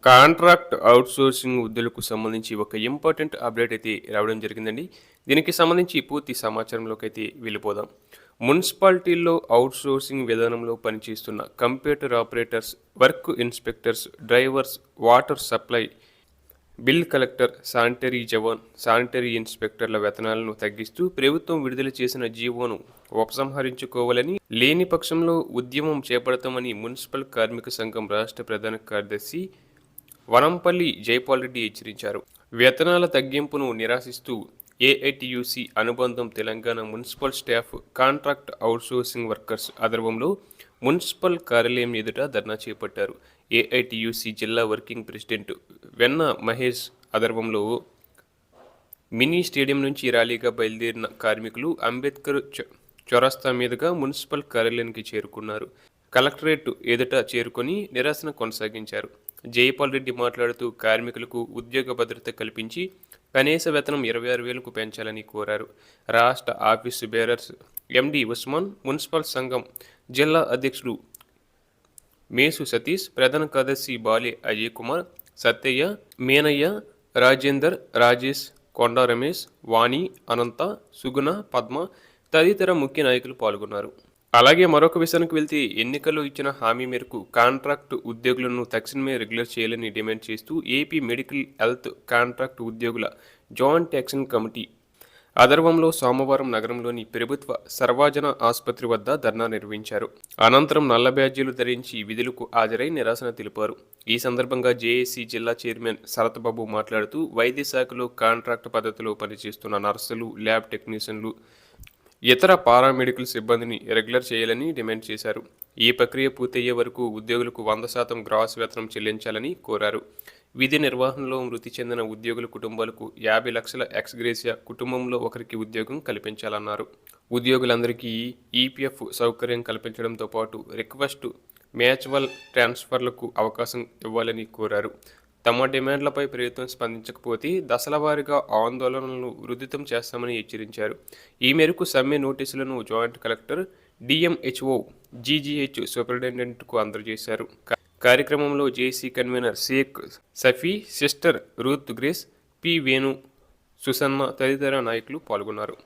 Contract outsourcing ఉద్యోగులకు సంబంధించి ఒక ఇంపార్టెంట్ అప్డేట్ అయితే రావడం జరిగిందండి. దీనికి సంబంధించి పూర్తి సమాచారంలోకైతే వెళ్ళిపోదాం. మున్సిపాలిటీల్లో అవుట్‌సోర్సింగ్ విధానంలో పనిచేస్తున్న computer operators, work inspectors, drivers, water supply, bill collector, sanitary జవాన్, శానిటరీ ఇన్స్‌పెక్టర్ల వేతనాలను తగ్గిస్తూ ప్రభుత్వం విడుదల చేసిన జీవోను ఉపసంహరించుకోవాలని, లేని పక్షంలో ఉద్యమం చేపడతామని మున్సిపల్ కార్మిక సంఘం రాష్ట్ర ప్రధాన కార్యదర్శి వనంపల్లి జైపాల్ రెడ్డి హెచ్చరించారు. వేతనాల తగ్గింపును నిరసిస్తూ ఏఐటీయూసీ అనుబంధం Telangana municipal staff contract outsourcing workers ఆధ్వర్యంలో మున్సిపల్ కార్యాలయం ఎదుట ధర్నా చేపట్టారు. ఏఐటీయూసీ జిల్లా వర్కింగ్ ప్రెసిడెంట్ వెన్న మహేష్ ఆధ్వర్యంలో మినీ స్టేడియం నుంచి ర్యాలీగా బయలుదేరిన కార్మికులు అంబేద్కర్ చౌరస్తా మీదుగా మున్సిపల్ కార్యాలయానికి చేరుకున్నారు. కలెక్టరేట్ ఎదుట చేరుకొని నిరసన కొనసాగించారు. జైపాల్ రెడ్డి మాట్లాడుతూ కార్మికులకు ఉద్యోగ భద్రత కల్పించి కనీస వేతనం 26,000కు పెంచాలని కోరారు. రాష్ట్ర ఆఫీసు బేరర్స్ ఎండి ఉస్మాన్, మున్సిపల్ సంఘం జిల్లా అధ్యక్షుడు మేసు సతీష్, ప్రధాన కార్యదర్శి బాలే అజయ్ కుమార్, సత్తయ్య, మీనయ్య, రాజేందర్, రాజేష్, కొండా రమేష్, వాణి, అనంత, సుగుణ, పద్మ తదితర ముఖ్య నాయకులు పాల్గొన్నారు. అలాగే మరొక విషయానికి వెళ్తే ఎన్నికల్లో ఇచ్చిన హామీ మేరకు కాంట్రాక్ట్ ఉద్యోగులను తక్షణమే రెగ్యులర్ చేయాలని డిమాండ్ చేస్తూ ఏపీ మెడికల్ హెల్త్ కాంట్రాక్ట్ ఉద్యోగుల జాయింట్ యాక్షన్ కమిటీ ఆధ్వర్యంలో సోమవారం నగరంలోని ప్రభుత్వ సర్వజన ఆసుపత్రి వద్ద ధర్నా నిర్వహించారు. అనంతరం నల్ల బ్యాడ్జీలు ధరించి విధులకు హాజరై నిరసన తెలిపారు. ఈ సందర్భంగా జేఏసీ జిల్లా చైర్మన్ శరత్బాబు మాట్లాడుతూ వైద్య శాఖలో కాంట్రాక్ట్ పద్ధతిలో పనిచేస్తున్న నర్సులు, ల్యాబ్ టెక్నీషియన్లు, ఇతర పారామెడికల్ సిబ్బందిని రెగ్యులర్ చేయాలని డిమాండ్ చేశారు. ఈ ప్రక్రియ పూర్తయ్యే వరకు ఉద్యోగులకు 100% గ్రాస్ వేతనం చెల్లించాలని కోరారు. విధి నిర్వహణలో మృతి చెందిన ఉద్యోగుల కుటుంబాలకు 50 లక్షల ఎక్స్గ్రేషియా, కుటుంబంలో ఒకరికి ఉద్యోగం కల్పించాలన్నారు. ఉద్యోగులందరికీ ఈపీఎఫ్ సౌకర్యం కల్పించడంతో పాటు రిక్వెస్ట్ మ్యూచువల్ ట్రాన్స్ఫర్లకు అవకాశం ఇవ్వాలని కోరారు. తమ డిమాండ్లపై ప్రభుత్వం స్పందించకపోతే దశల వారీగా ఆందోళనలను ఉధృతం చేస్తామని హెచ్చరించారు. ఈ మేరకు సమ్మె నోటీసులను జాయింట్ కలెక్టర్, డిఎంహెచ్ఓ, జీజీహెచ్ సూపరింటెండెంట్కు అందజేశారు. కార్యక్రమంలో JC convener Sheikh Safi, sister Ruth Grace, P Venu, Susanna తదితర నాయకులు పాల్గొన్నారు.